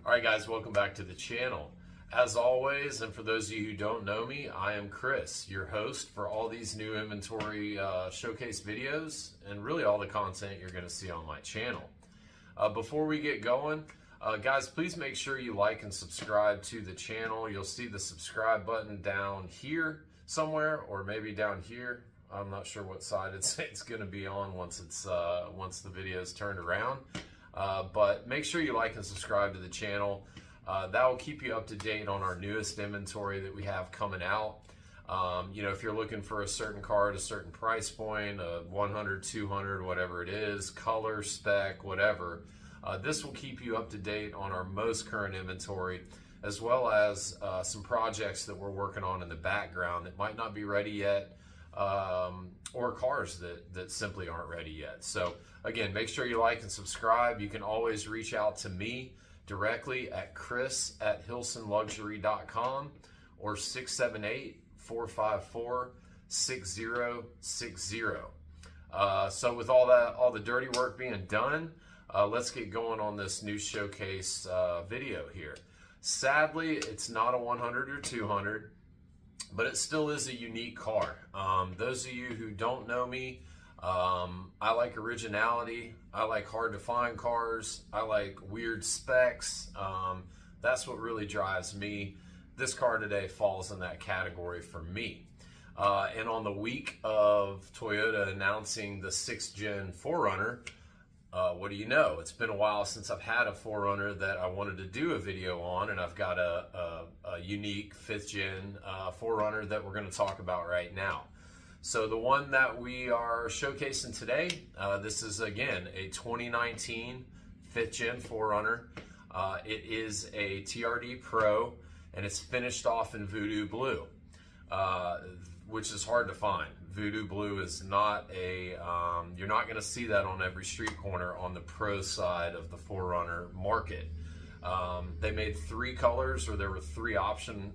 Alright guys, welcome back to the channel. As always, and for those of you who don't know me, I am Chris, your host for all these new inventory showcase videos and really all the content you're going to see on my channel. Before we get going, guys, please make sure you like and subscribe to the channel. You'll see the subscribe button down here somewhere, or maybe down here. I'm not sure what side it's going to be on once the video is turned around. But make sure you like and subscribe to the channel. That will keep you up to date on our newest inventory that we have coming out. You know, if you're looking for a certain car at a certain price point, 100, 200, whatever it is, color, spec, whatever, this will keep you up to date on our most current inventory, as well as some projects that we're working on in the background that might not be ready yet, or cars that simply aren't ready yet. So again, make sure you like and subscribe. You can always reach out to me directly at chris@hilsonluxury.com or 678-454-6060. So with all the dirty work being done, let's get going on this new showcase video here. Sadly, it's not a 100 or 200, but it still is a unique car. Those of you who don't know me, I like originality. I like hard to find cars. I like weird specs. That's what really drives me. This car today falls in that category for me. And on the week of Toyota announcing the 6th gen 4Runner, what do you know? It's been a while since I've had a 4Runner that I wanted to do a video on, and I've got a unique 5th gen 4Runner that we're going to talk about right now. So the one that we are showcasing today, this is again a 2019 5th gen 4Runner. It is a TRD Pro, and it's finished off in Voodoo Blue, which is hard to find. Voodoo Blue is not a, you're not going to see that on every street corner on the Pro side of the 4Runner market. They made 3 colors, or there were 3 option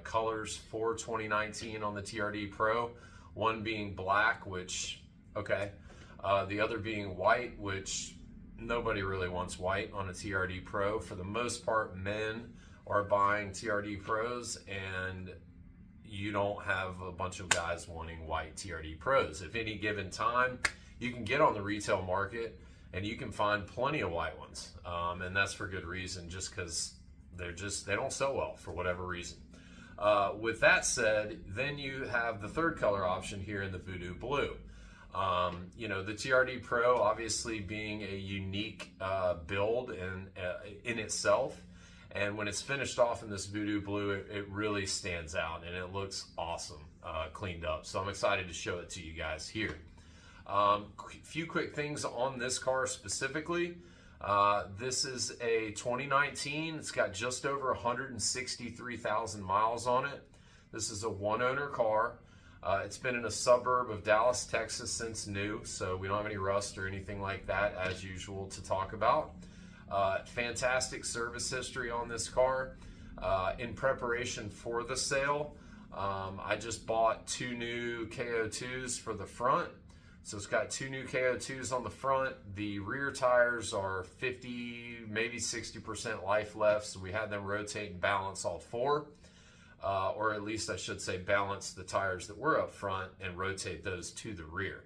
colors for 2019 on the TRD Pro. One being black, which, okay. The other being white, which nobody really wants white on a TRD Pro. For the most part, men are buying TRD Pros, and you don't have a bunch of guys wanting white TRD Pros. If any given time, you can get on the retail market and you can find plenty of white ones. And that's for good reason, just because they don't sell well for whatever reason. With that said, then you have the 3rd color option here in the Voodoo Blue. You know, the TRD Pro obviously being a unique build in itself. And when it's finished off in this Voodoo Blue, it really stands out and it looks awesome, cleaned up. So I'm excited to show it to you guys here. Few quick things on this car specifically. This is a 2019. It's got just over 163,000 miles on it. This is a 1-owner car. It's been in a suburb of Dallas, Texas since new, so we don't have any rust or anything like that as usual to talk about. Fantastic service history on this car. In preparation for the sale, I just bought 2 new KO2s for the front. So it's got 2 new KO2s on the front. The rear tires are 50, maybe 60% life left, so we had them rotate and balance all 4. Or at least I should say balance the tires that were up front and rotate those to the rear.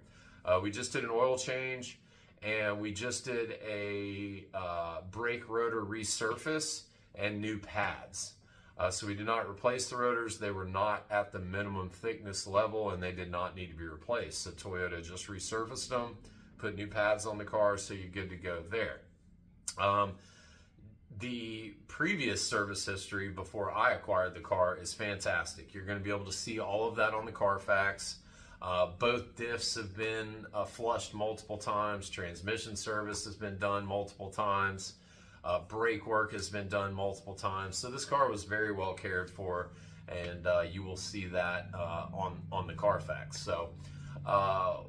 We just did an oil change, and we just did a brake rotor resurface and new pads. So we did not replace the rotors. They were not at the minimum thickness level, and they did not need to be replaced. So Toyota just resurfaced them, put new pads on the car, so you're good to go there. The previous service history before I acquired the car is fantastic. You're going to be able to see all of that on the Carfax. Both diffs have been flushed multiple times. Transmission service has been done multiple times. Brake work has been done multiple times. So this car was very well cared for, and you will see that on the Carfax. So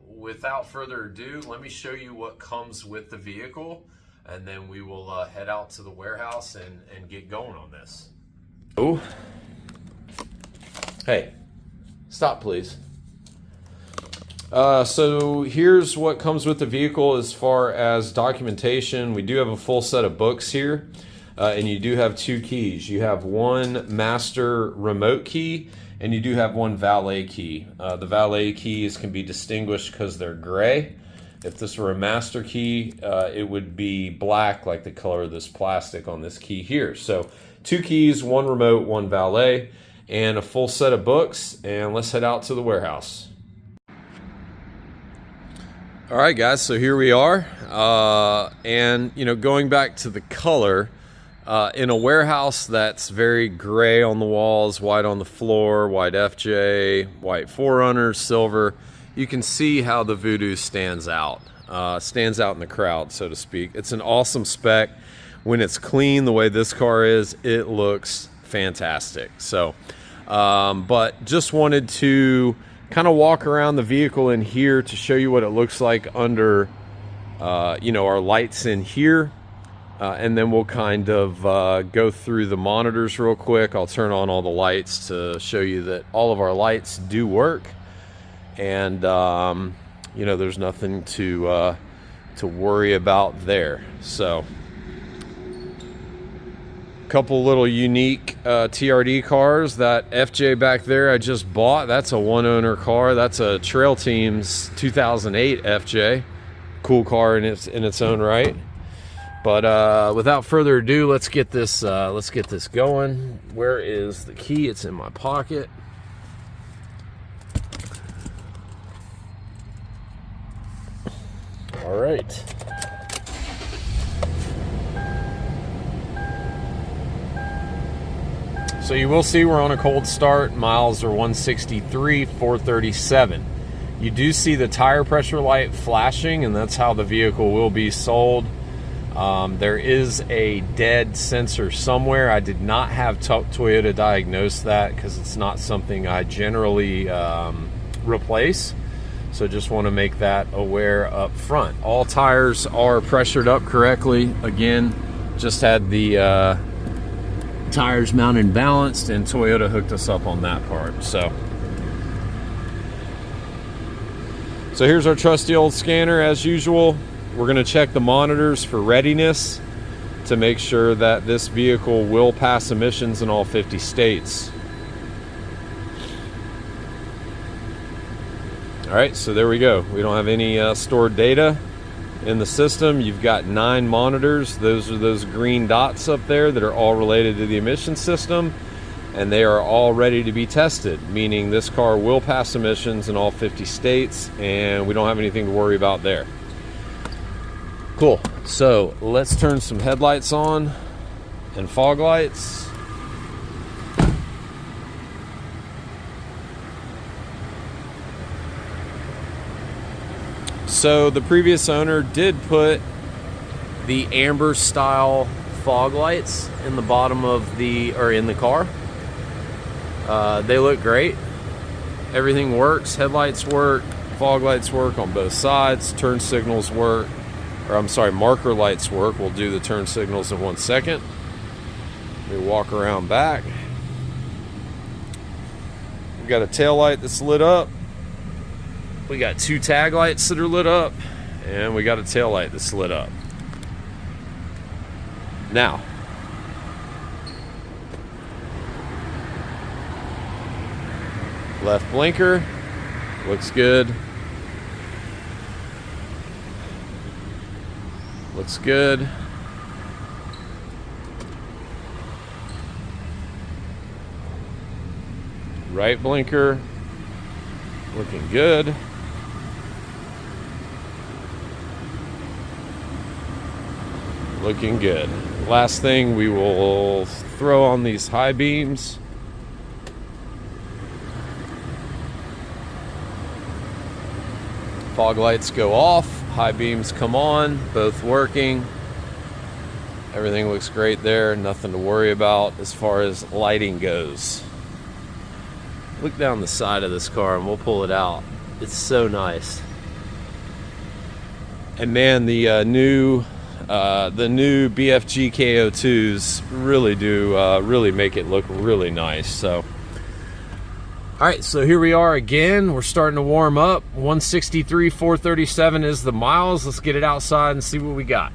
without further ado, let me show you what comes with the vehicle, and then we will head out to the warehouse and get going on this. Oh, hey, stop please. So here's what comes with the vehicle as far as documentation. We do have a full set of books here. and you do have two keys. You have one master remote key, and you do have one valet key. The valet keys can be distinguished because they're gray. If this were a master key, it would be black, like the color of this plastic on this key here. So two keys, one remote, one valet, and a full set of books, and let's head out to the warehouse. All right, guys, so here we are, and you know, going back to the color, in a warehouse that's very gray on the walls, white on the floor, white FJ, white 4Runner, silver, you can see how the Voodoo stands out in the crowd, so to speak. It's an awesome spec. When it's clean the way this car is, it looks fantastic. So, but just wanted to kind of walk around the vehicle in here to show you what it looks like under, you know, our lights in here. And then we'll kind of go through the monitors real quick. I'll turn on all the lights to show you that all of our lights do work. And, you know, there's nothing to worry about there. So, couple little unique TRD cars. That FJ back there I just bought, that's a one owner car. That's a Trail Team's 2008 FJ. Cool car in its own right. But without further ado, let's get this going. Where is the key? It's in my pocket. All right. So you will see we're on a cold start. Miles are 163, 437. You do see the tire pressure light flashing, and that's how the vehicle will be sold. There is a dead sensor somewhere. I did not have Toyota diagnose that because it's not something I generally replace. So just want to make that aware up front. All tires are pressured up correctly. Again, just had the tires mounted and balanced, and Toyota hooked us up on that part. So here's our trusty old scanner as usual. We're going to check the monitors for readiness to make sure that this vehicle will pass emissions in all 50 states. All right, so there we go. We don't have any stored data in the system. You've got 9 monitors. Those are those green dots up there that are all related to the emission system, and they are all ready to be tested, meaning this car will pass emissions in all 50 states, and we don't have anything to worry about there. Cool. So let's turn some headlights on and fog lights. So the previous owner did put the amber style fog lights in the bottom of in the car. They look great. Everything works. Headlights work, fog lights work on both sides, turn signals work, or I'm sorry, marker lights work. We'll do the turn signals in 1 second. We walk around back. We've got a tail light that's lit up. We got 2 tag lights that are lit up, and we got a tail light that's lit up. Now, left blinker looks good. Looks good. Right blinker looking good. Looking good. Last thing, we will throw on these high beams. Fog lights go off, high beams come on, both working. Everything looks great there, nothing to worry about as far as lighting goes. Look down the side of this car and we'll pull it out. It's so nice. And man, the new BFG KO2s really do really make it look really nice. So all right, so here we are again. We're starting to warm up. 163, 437 is the miles. Let's get it outside and see what we got.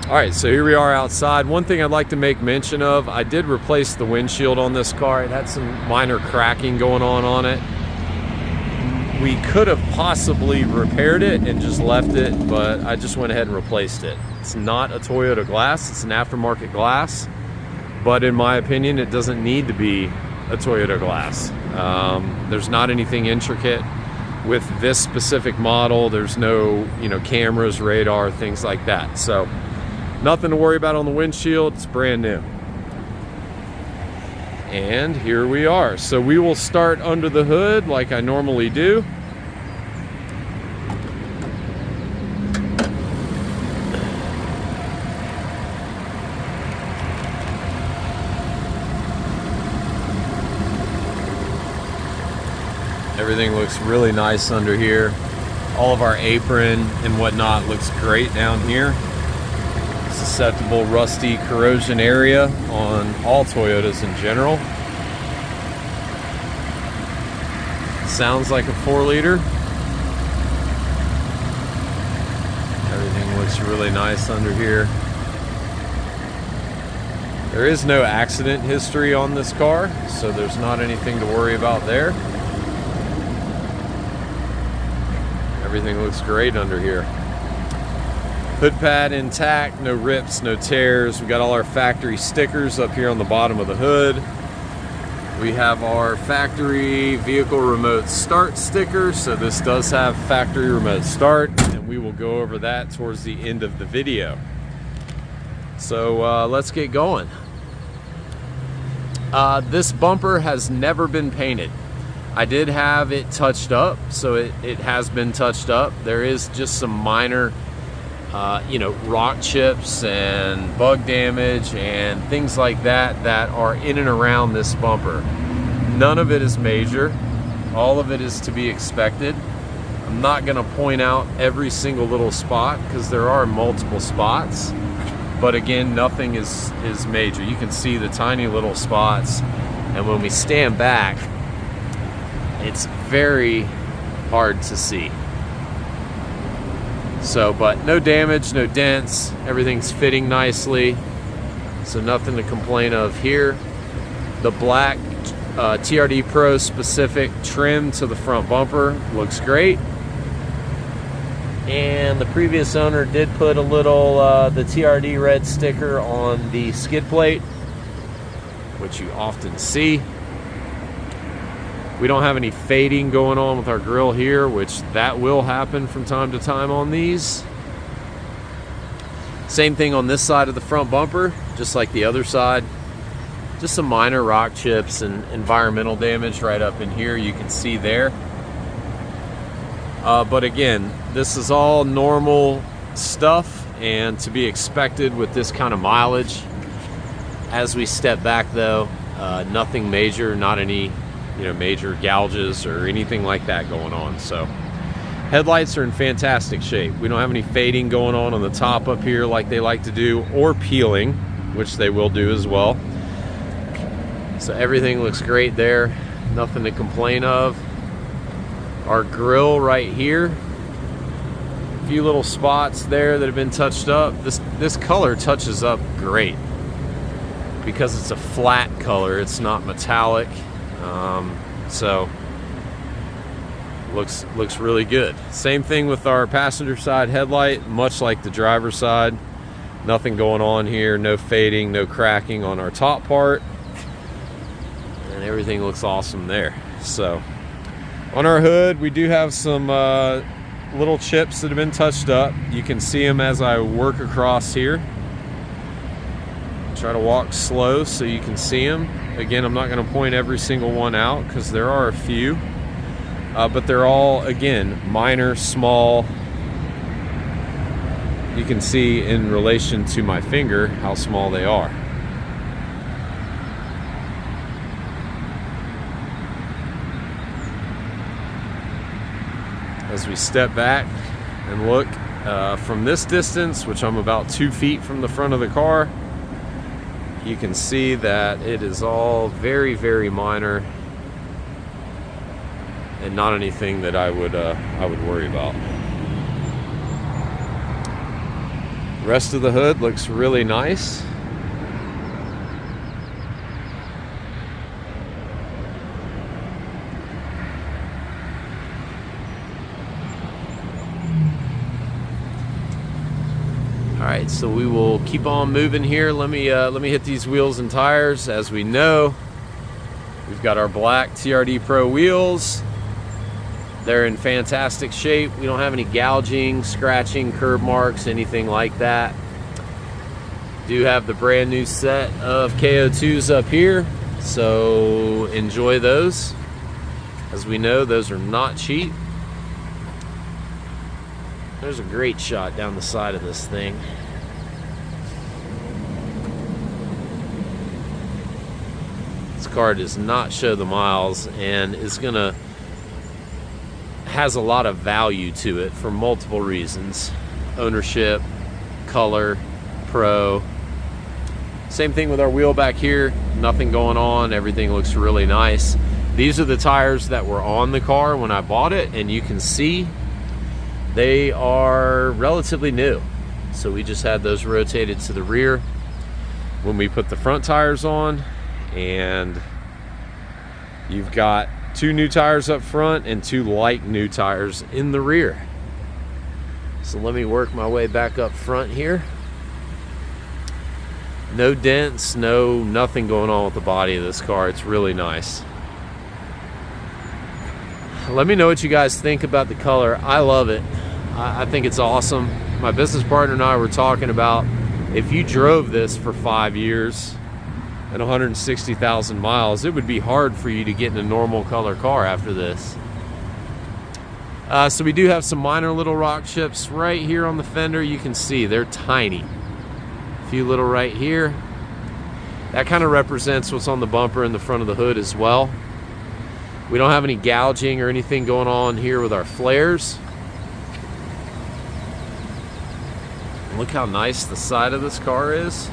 All right, so here we are outside. One thing I'd like to make mention of, I did replace the windshield on this car. It had some minor cracking going on it. We could have possibly repaired it and just left it, but I just went ahead and replaced it. It's not a Toyota glass, it's an aftermarket glass, but in my opinion, it doesn't need to be a Toyota glass. There's not anything intricate with this specific model. There's no, cameras, radar, things like that. So nothing to worry about on the windshield. It's brand new. And here we are. So we will start under the hood like I normally do. Everything looks really nice under here. All of our apron and whatnot looks great down here. Susceptible rusty corrosion area on all Toyotas in general. Sounds like a 4-liter. Everything looks really nice under here. There is no accident history on this car, so there's not anything to worry about there. Everything looks great under here. Hood pad intact, no rips, no tears. We got all our factory stickers up here on the bottom of the hood. We have our factory vehicle remote start sticker, so this does have factory remote start, and we will go over that towards the end of the video. So let's get going. This bumper has never been painted. I did have it touched up, so it has been touched up. There is just some minor rock chips and bug damage and things like that that are in and around this bumper. None of it is major. All of it is to be expected. I'm not going to point out every single little spot because there are multiple spots, but again, nothing is major. You can see the tiny little spots, and when we stand back, it's very hard to see. So, but no damage, no dents, everything's fitting nicely, so nothing to complain of here. The black TRD Pro specific trim to the front bumper looks great. And the previous owner did put a little the TRD red sticker on the skid plate, which you often see. We don't have any fading going on with our grill here, which that will happen from time to time on these. Same thing on this side of the front bumper, just like the other side. Just some minor rock chips and environmental damage right up in here, you can see there. But again, this is all normal stuff and to be expected with this kind of mileage. As we step back though, nothing major, not any major gouges or anything like that going on. So headlights are in fantastic shape. We don't have any fading going on the top up here like they like to do, or peeling, which they will do as well. So everything looks great there, nothing to complain of. Our grill right here, a few little spots there that have been touched up. This color touches up great because it's a flat color, it's not metallic. So looks really good. Same thing with our passenger side headlight, much like the driver's side. Nothing going on here, no fading, no cracking on our top part, and everything looks awesome there. So on our hood, we do have some little chips that have been touched up. You can see them as I work across here. Try to walk slow so you can see them. Again, I'm not going to point every single one out because there are a few, but they're all, again, minor, small. You can see in relation to my finger how small they are. As we step back and look from this distance, which I'm about 2 feet from the front of the car, you can see that it is all very, very minor and not anything that I would worry about. Rest of the hood looks really nice. All right, so we will keep on moving here. Let me hit these wheels and tires. As we know, we've got our black TRD Pro wheels. They're in fantastic shape. We don't have any gouging, scratching, curb marks, anything like that. Do have the brand new set of KO2s up here, so enjoy those. As we know, those are not cheap. There's a great shot down the side of this thing. This car does not show the miles and has a lot of value to it for multiple reasons. Ownership, color, pro. Same thing with our wheel back here. Nothing going on. Everything looks really nice. These are the tires that were on the car when I bought it, and you can see they are relatively new. So we just had those rotated to the rear when we put the front tires on, and you've got 2 new tires up front and 2 like new tires in the rear. So let me work my way back up front here. No dents, nothing going on with the body of this car. It's really nice. Let me know what you guys think about the color. I love it. I think it's awesome. My business partner and I were talking about, if you drove this for 5 years and 160,000 miles, it would be hard for you to get in a normal color car after this. So we do have some minor little rock chips right here on the fender. You can see they're tiny. A few little right here. That kind of represents what's on the bumper and the front of the hood as well. We don't have any gouging or anything going on here with our flares. Look how nice the side of this car is.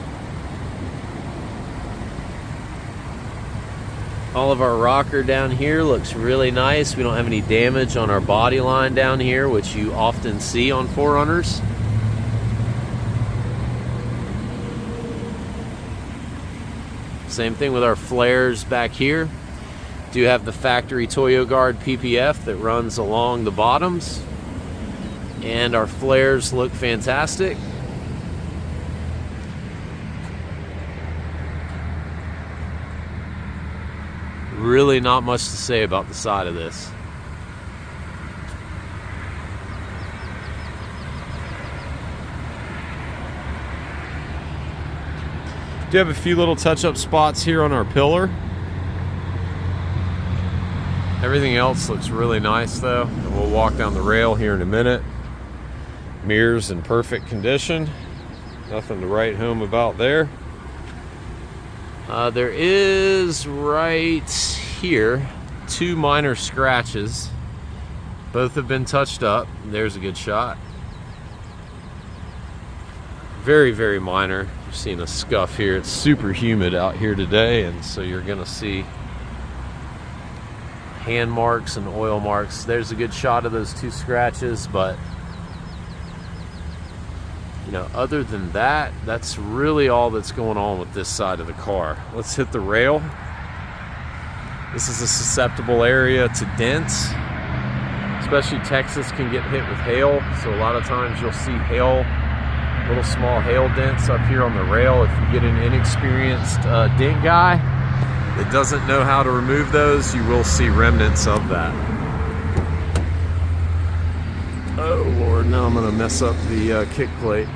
All of our rocker down here looks really nice. We don't have any damage on our body line down here, which you often see on 4Runners. Same thing with our flares back here. Do have the factory Toyo Guard PPF that runs along the bottoms, and our flares look fantastic. Really not much to say about the side of this. Do have a few little touch-up spots here on our pillar. Everything else looks really nice though. And we'll walk down the rail here in a minute. Mirrors in perfect condition. Nothing to write home about there. There is right here 2 minor scratches. Both have been touched up. There's a good shot. Very, very minor. You're seeing a scuff here. It's super humid out here today, and so you're gonna see hand marks and oil marks. There's a good shot of those 2 scratches, but you know, other than that, that's really all that's going on with this side of the car. Let's hit the rail. This is a susceptible area to dents. Especially Texas can get hit with hail, so a lot of times you'll see hail, little small hail dents up here on the rail. If you get an inexperienced dent guy that doesn't know how to remove those, you will see remnants of that. Oh Lord, now I'm gonna mess up the kick plate.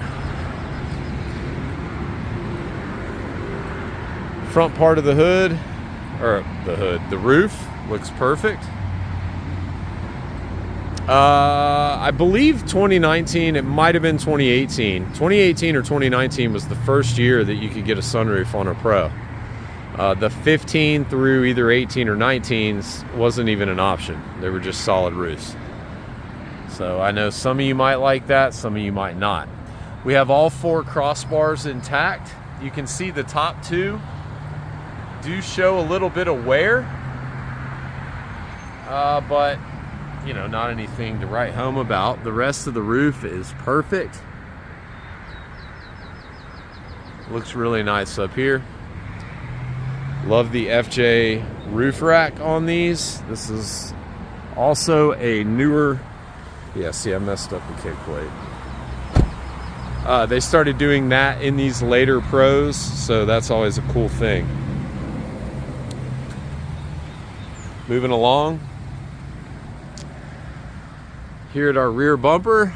Front part of the hood, or the roof looks perfect. I believe 2019, it might have been 2018. 2018 or 2019 was the first year that you could get a sunroof on a Pro. The 15 through either 18 or 19s wasn't even an option. They were just solid roofs. So I know some of you might like that, some of you might not. We have all 4 crossbars intact. You can see the top 2 do show a little bit of wear, but you know, not anything to write home about. The rest of the roof is perfect. Looks really nice up here. Love the FJ roof rack on these. This is also a newer, yeah, see, I messed up the kick plate. They started doing that in these later Pros, so that's always a cool thing. Moving along. Here at our rear bumper.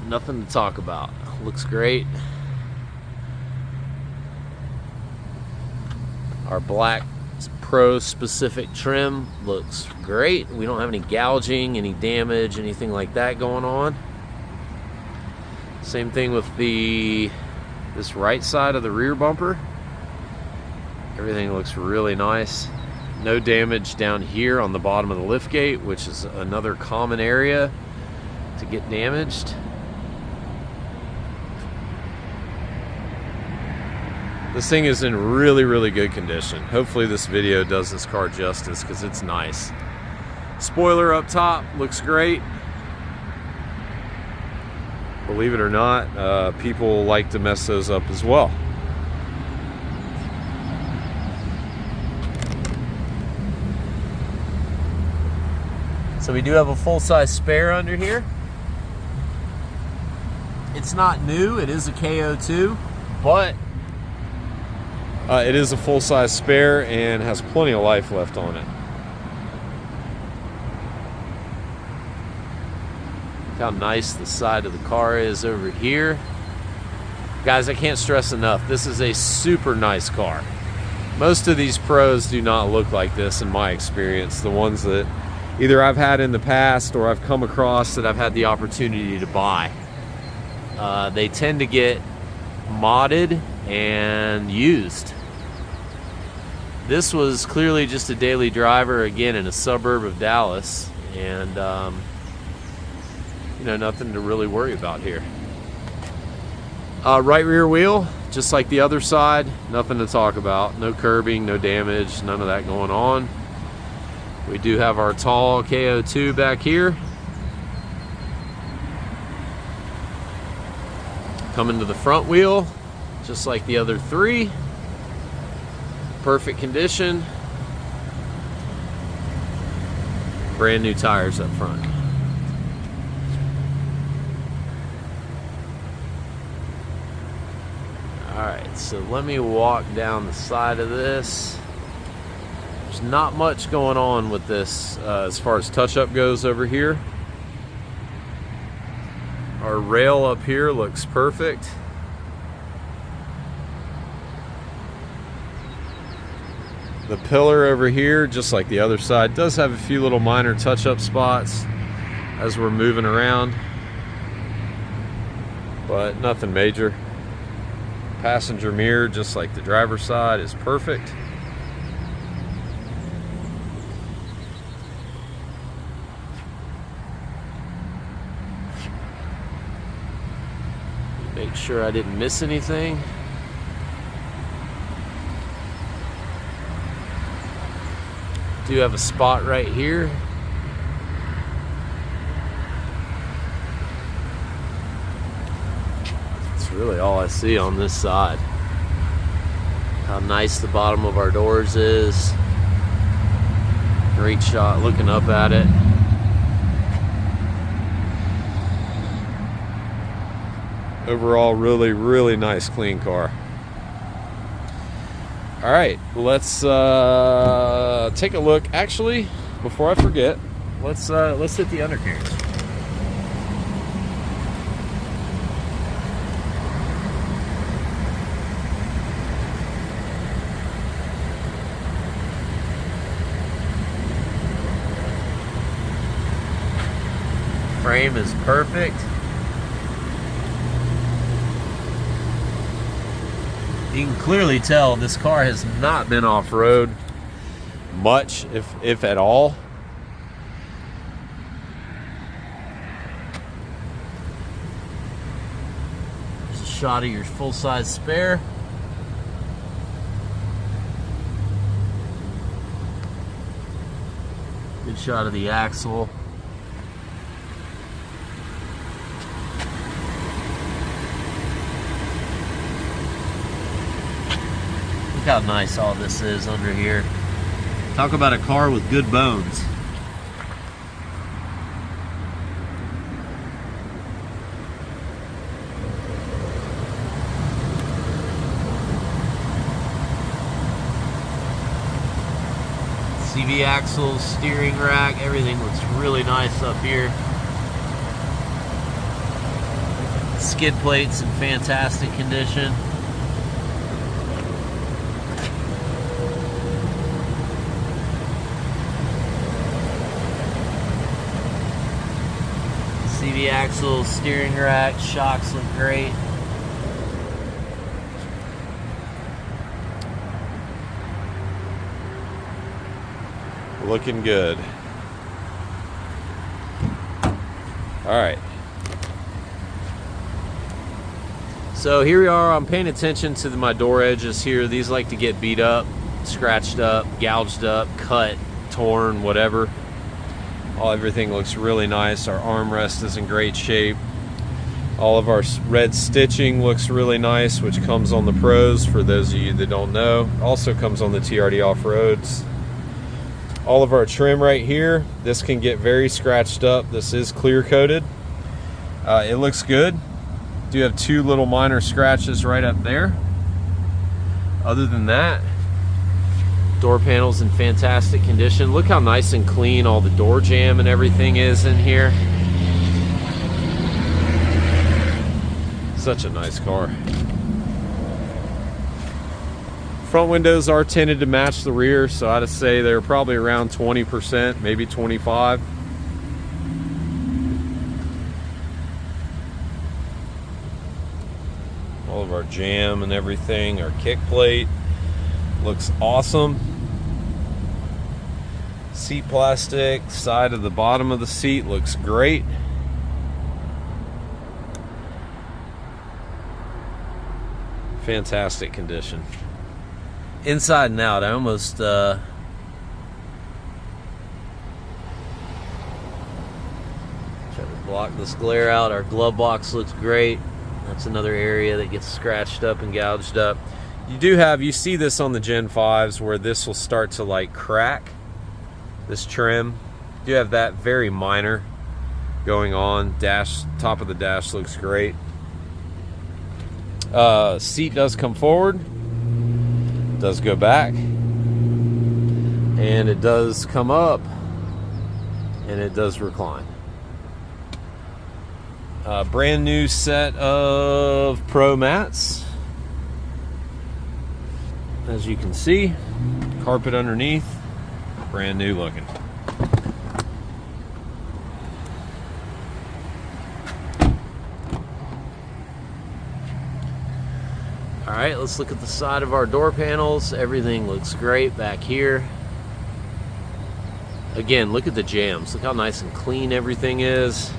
Nothing to talk about. Looks great. Our black Pro specific trim looks great. We don't have any gouging, any damage, anything like that going on. Same thing with this right side of the rear bumper. Everything looks really nice. No damage down here on the bottom of the liftgate, which is another common area to get damaged. This thing is in really, really good condition. Hopefully this video does this car justice because it's nice. Spoiler up top looks great. Believe it or not, people like to mess those up as well. So we do have a full-size spare under here. It's not new, it is a KO2, but it is a full-size spare and has plenty of life left on it. Look how nice the side of the car is over here. Guys, I can't stress enough, this is a super nice car. Most of these Pros do not look like this in my experience. The ones that either I've had in the past or I've come across that I've had the opportunity to buy. They tend to get modded and used. This was clearly just a daily driver, again, in a suburb of Dallas, and you know, nothing to really worry about here. Right rear wheel, just like the other side, nothing to talk about. No curbing, no damage, none of that going on. We do have our tall KO2 back here. Coming to the front wheel, just like the other three. Perfect condition. Brand new tires up front. Alright, so let me walk down the side of this. There's not much going on with this as far as touch-up goes over here. Our rail up here looks perfect. The pillar over here, just like the other side, does have a few little minor touch-up spots as we're moving around, but nothing major. Passenger mirror, just like the driver's side, is perfect. Make sure I didn't miss anything. Do have a spot right here. That's really all I see on this side. How nice the bottom of our doors is. Great shot looking up at it. Overall, really, really nice, clean car. All right, let's take a look. Actually, before I forget, let's hit the undercarriage. Frame is perfect. You can clearly tell this car has not been off-road much, if at all. There's a shot of your full-size spare. Good shot of the axle. how nice all this is under here. Talk about a car with good bones. CV axles, steering rack, everything looks really nice up here. Skid plates in fantastic condition. CV axles, steering rack, shocks look great. Looking good. All right. So here we are. I'm paying attention to my door edges here. These like to get beat up, scratched up, gouged up, cut, torn, whatever. Everything looks really nice. Our armrest is in great shape. All of our red stitching looks really nice, which comes on the Pros for those of you that don't know. Also comes on the TRD Off-Roads. All of our trim right here, this can get very scratched up. This is clear coated. It looks good. Do have two little minor scratches right up there. Other than that, door panels in fantastic condition. Look how nice and clean all the door jamb and everything is in here. Such a nice car. Front windows are tinted to match the rear, so I'd say they're probably around 20%, maybe 25%. All of our jamb and everything, our kick plate looks awesome. Seat plastic, side of the bottom of the seat looks great. Fantastic condition. Inside and out, I almost try to block this glare out. Our glove box looks great. That's another area that gets scratched up and gouged up. You see this on the Gen 5s where this will start to like crack, this trim. You have that very minor going on. Top of the dash looks great. Seat does come forward, does go back, and it does come up, and it does recline. Brand new set of Pro mats. As you can see, carpet underneath, brand new looking. All right, let's look at the side of our door panels. Everything looks great back here. Again, look at the jambs. Look how nice and clean everything is.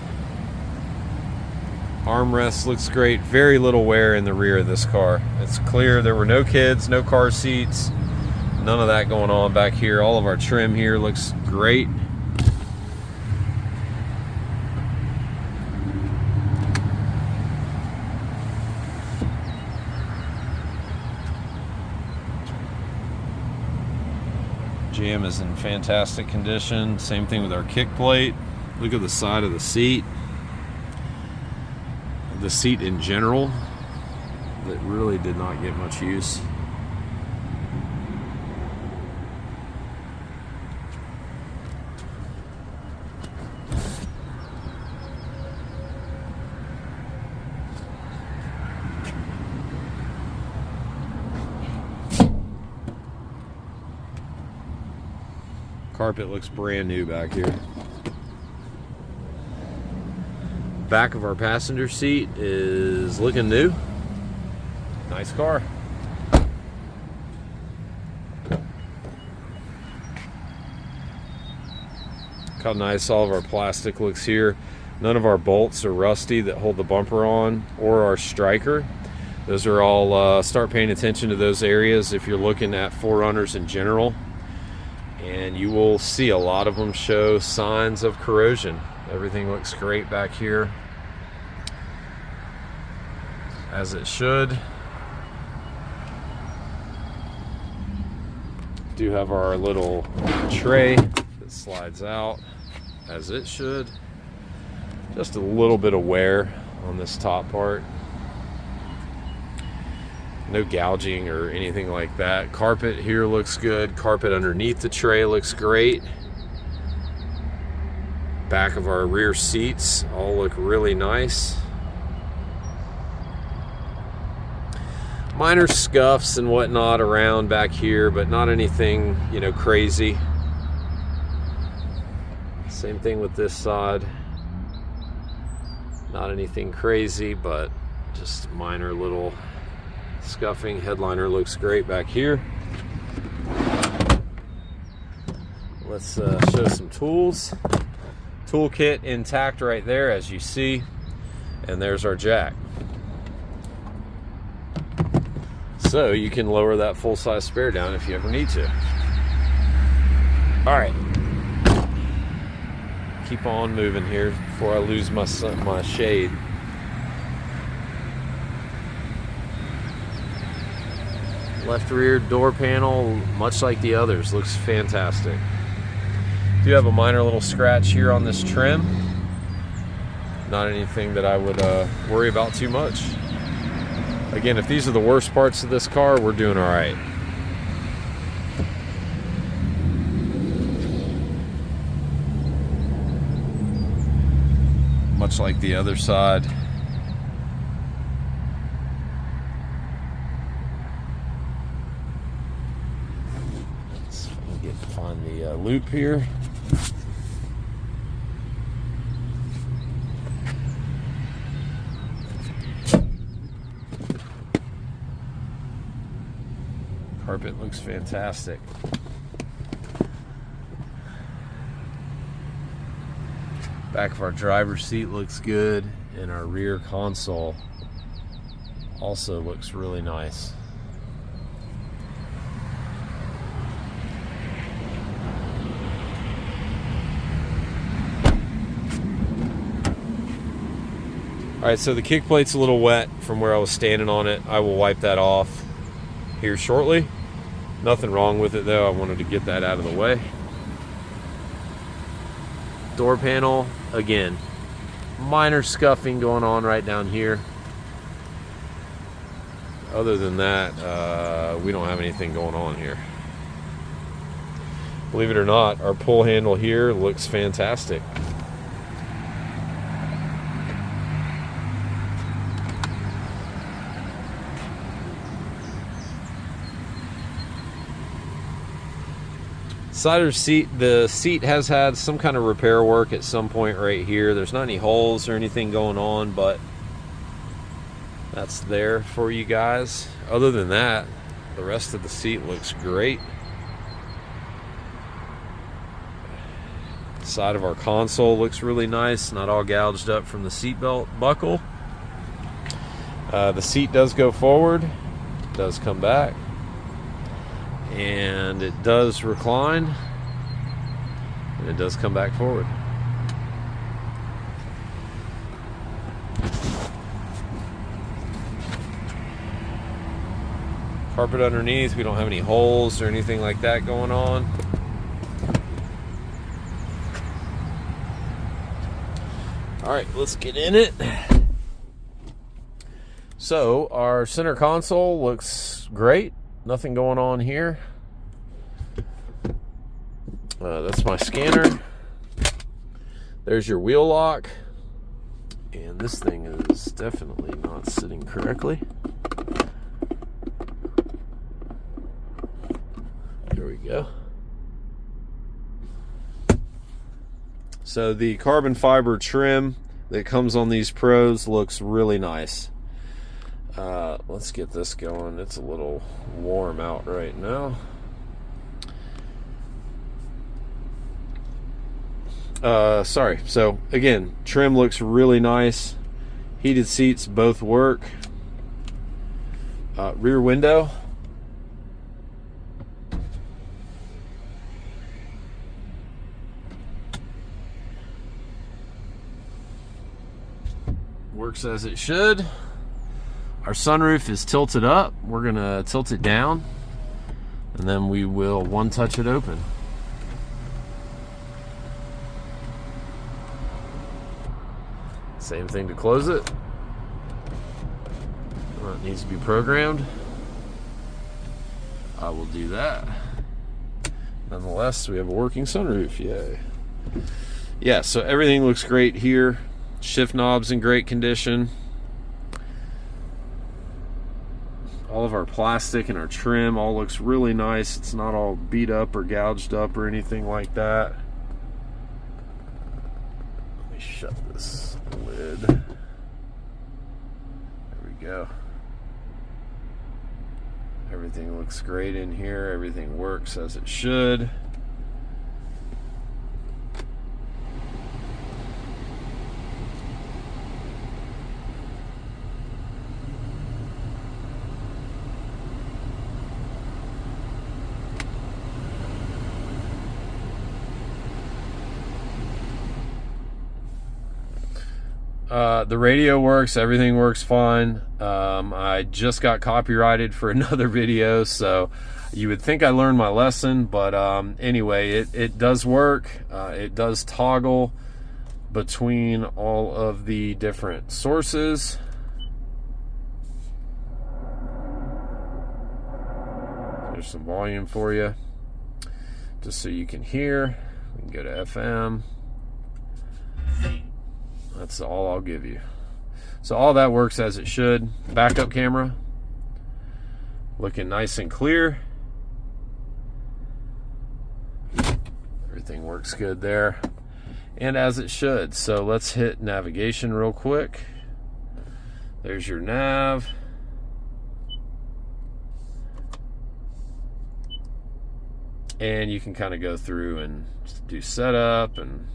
Armrest looks great. Very little wear in the rear of this car. It's clear. There were no kids, no car seats, none of that going on back here. All of our trim here looks great. Jamb is in fantastic condition. Same thing with our kick plate. Look at the side of the seat. The seat in general, that really did not get much use. Carpet looks brand new back here. Back of our passenger seat is looking new. Nice car. Look how nice all of our plastic looks here. None of our bolts are rusty that hold the bumper on, or our striker. Those are all, start paying attention to those areas if you're looking at 4Runners in general, and you will see a lot of them show signs of corrosion. Everything looks great back here, as it should. Do have our little tray that slides out as it should. Just a little bit of wear on this top part. No gouging or anything like that. Carpet here looks good. Carpet underneath the tray looks great. Back of our rear seats all look really nice. Minor scuffs and whatnot around back here, but not anything, you know, crazy. Same thing with this side. Not anything crazy, but just minor little scuffing. Headliner looks great back here. Let's show some tools. Toolkit intact right there, as you see. And there's our jack. So you can lower that full-size spare down if you ever need to. All right. Keep on moving here before I lose my shade. Left rear door panel, much like the others, looks fantastic. Do have a minor little scratch here on this trim. Not anything that I would worry about too much. Again, if these are the worst parts of this car, we're doing all right. Much like the other side. Let's find the loop here. Carpet looks fantastic. Back of our driver's seat looks good, and our rear console also looks really nice. All right, so the kick plate's a little wet from where I was standing on it. I will wipe that off here shortly. Nothing wrong with it though. I wanted to get that out of the way. Door panel, again, minor scuffing going on right down here. Other than that, we don't have anything going on here. Believe it or not, our pull handle here looks fantastic. Side of the seat, the seat has had some kind of repair work at some point right here. There's not any holes or anything going on, but that's there for you guys. Other than that, the rest of the seat looks great. Side of our console looks really nice, not all gouged up from the seatbelt buckle. The seat does go forward, does come back, and it does recline, and it does come back forward. Carpet underneath, we don't have any holes or anything like that going on. All right, let's get in it. So our center console looks great. Nothing going on here. That's my scanner. There's your wheel lock. And this thing is definitely not sitting correctly. There we go. So the carbon fiber trim that comes on these Pros looks really nice. Let's get this going. It's a little warm out right now. Sorry. So again, trim looks really nice. Heated seats both work. Rear window. Works as it should. Our sunroof is tilted up. We're gonna tilt it down and then we will one touch it open. Same thing to close it. It needs to be programmed. I will do that. Nonetheless, we have a working sunroof. Yay. Yeah, so everything looks great here. Shift knobs in great condition. All of our plastic and our trim all looks really nice. It's not all beat up or gouged up or anything like that. Let me shut this lid. There we go. Everything looks great in here. Everything works as it should. The radio works, everything works fine. I just got copyrighted for another video, so you would think I learned my lesson, but anyway, it does work. It does toggle between all of the different sources. There's some volume for you, just so you can hear. We can go to FM. That's all I'll give you. So all that works as it should. Backup camera, looking nice and clear. Everything works good there, and as it should. So let's hit navigation real quick. There's your nav. And you can kind of go through and do setup and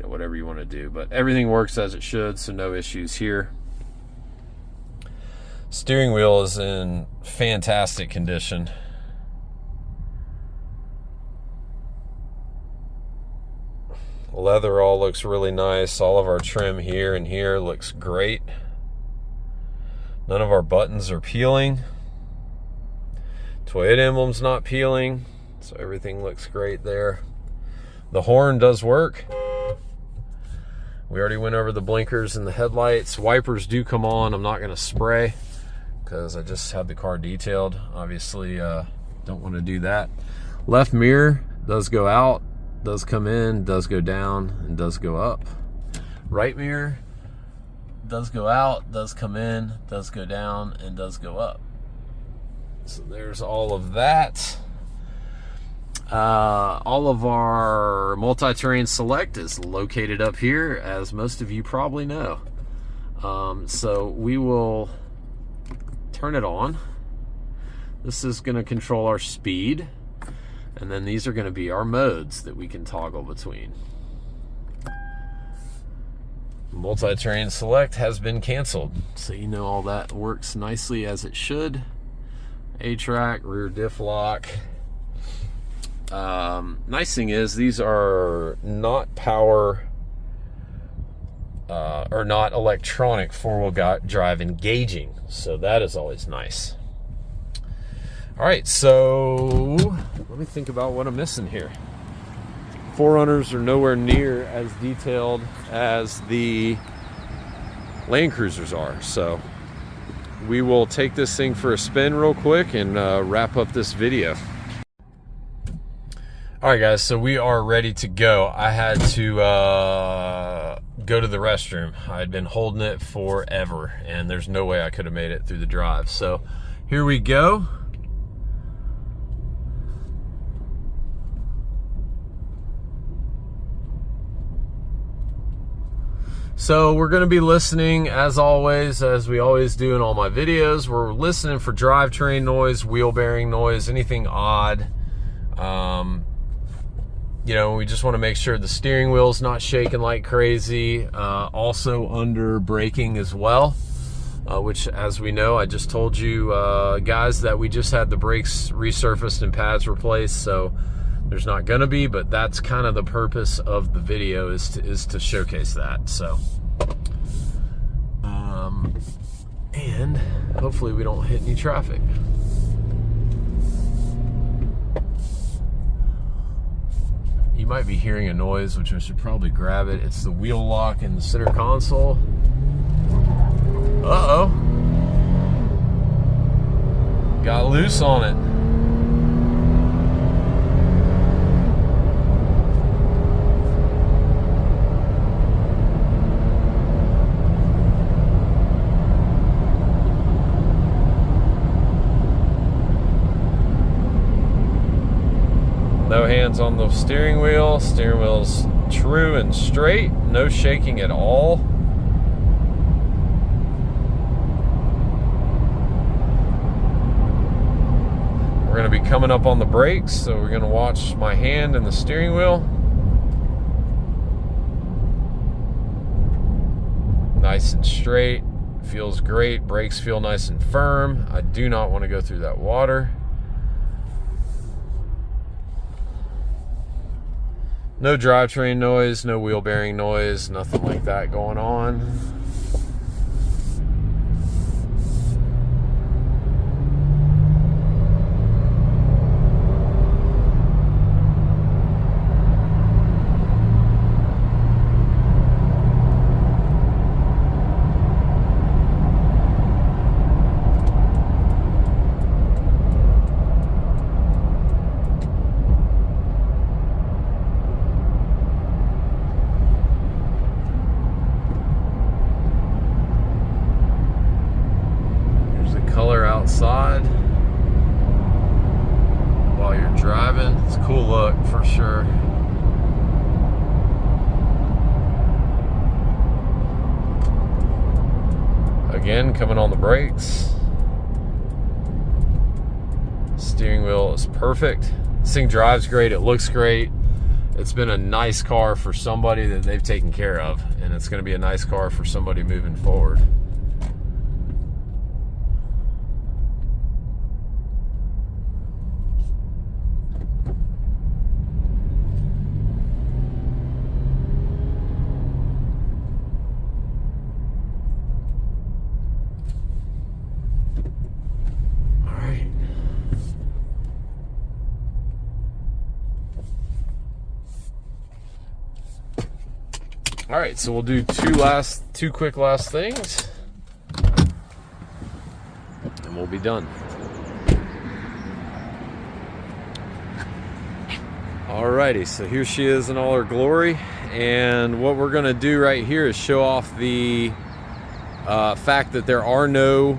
whatever you want to do, but everything works as it should, so no issues here. Steering wheel is in fantastic condition. Leather all looks really nice. All of our trim here and here looks great. None of our buttons are peeling. Toyota emblem's not peeling, so everything looks great there. The horn does work. We already went over the blinkers and the headlights. Wipers do come on. I'm not going to spray because I just had the car detailed. Obviously, don't want to do that. Left mirror does go out, does come in, does go down, and does go up. Right mirror does go out, does come in, does go down, and does go up. So there's all of that. All of our multi-terrain select is located up here, as most of you probably know. So we will turn it on. This is going to control our speed, and then these are going to be our modes that we can toggle between. Multi-terrain select has been canceled, so you know all that works nicely as it should. A-track, rear diff lock. Nice thing is these are not power or not electronic four-wheel drive engaging, so that is always nice. All right, so let me think about what I'm missing here. 4Runners are nowhere near as detailed as the Land Cruisers are, so we will take this thing for a spin real quick and wrap up this video. All right, guys, so we are ready to go. I had to go to the restroom. I had been holding it forever, and there's no way I could have made it through the drive. So here we go. So we're going to be listening, as always, as we always do in all my videos. We're listening for drivetrain noise, wheel bearing noise, anything odd. We just want to make sure the steering wheel's not shaking like crazy. Also under braking as well, which, as we know, I just told you guys that we just had the brakes resurfaced and pads replaced, so there's not gonna be, but that's kind of the purpose of the video, is to showcase that. So and hopefully we don't hit any traffic. might be hearing a noise, which I should probably grab it. It's the wheel lock in the center console. Uh-oh. Got loose on it. No hands on the steering wheel. Steering wheel's true and straight. No shaking at all. We're going to be coming up on the brakes, so we're going to watch my hand and the steering wheel. Nice and straight. Feels great. Brakes feel nice and firm. I do not want to go through that water. No drivetrain noise, no wheel bearing noise, nothing like that going on. Color outside while you're driving. It's a cool look for sure. Again, coming on the brakes. Steering wheel is perfect. This thing drives great. It looks great. It's been a nice car for somebody that they've taken care of, and it's going to be a nice car for somebody moving forward. All right, so we'll do two quick last things, and we'll be done. Alrighty, so here she is in all her glory, and what we're gonna do right here is show off the fact that there are no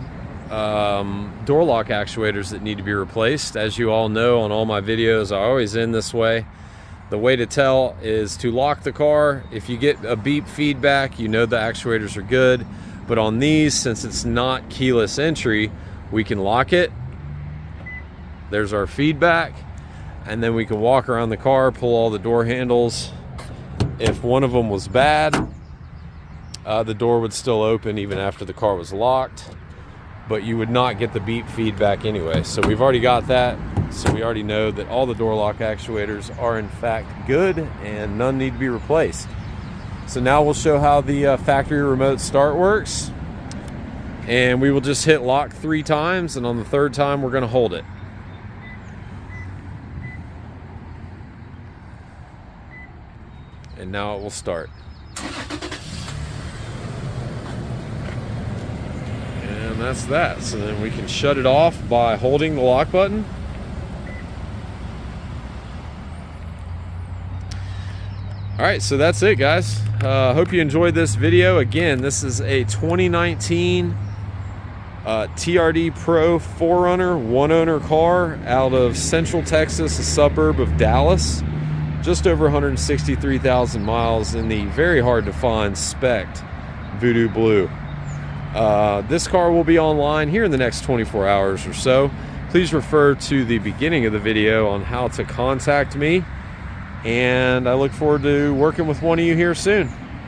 door lock actuators that need to be replaced. As you all know, on all my videos, I always end this way. The way to tell is to lock the car. If you get a beep feedback, you know the actuators are good. But on these, since it's not keyless entry, we can lock it. There's our feedback. And then we can walk around the car, pull all the door handles. If one of them was bad, the door would still open even after the car was locked. But you would not get the beep feedback anyway. So we've already got that. So we already know that all the door lock actuators are in fact good and none need to be replaced. So now we'll show how the factory remote start works. And we will just hit lock 3 times, and on the 3rd time we're going to hold it. And now it will start. And that's that. So then we can shut it off by holding the lock button. Alright, so that's it, guys. Hope you enjoyed this video. Again, this is a 2019 TRD Pro 4Runner one-owner car out of Central Texas, a suburb of Dallas. Just over 163,000 miles in the very hard to find spec Voodoo Blue. This car will be online here in the next 24 hours or so. Please refer to the beginning of the video on how to contact me. And I look forward to working with one of you here soon.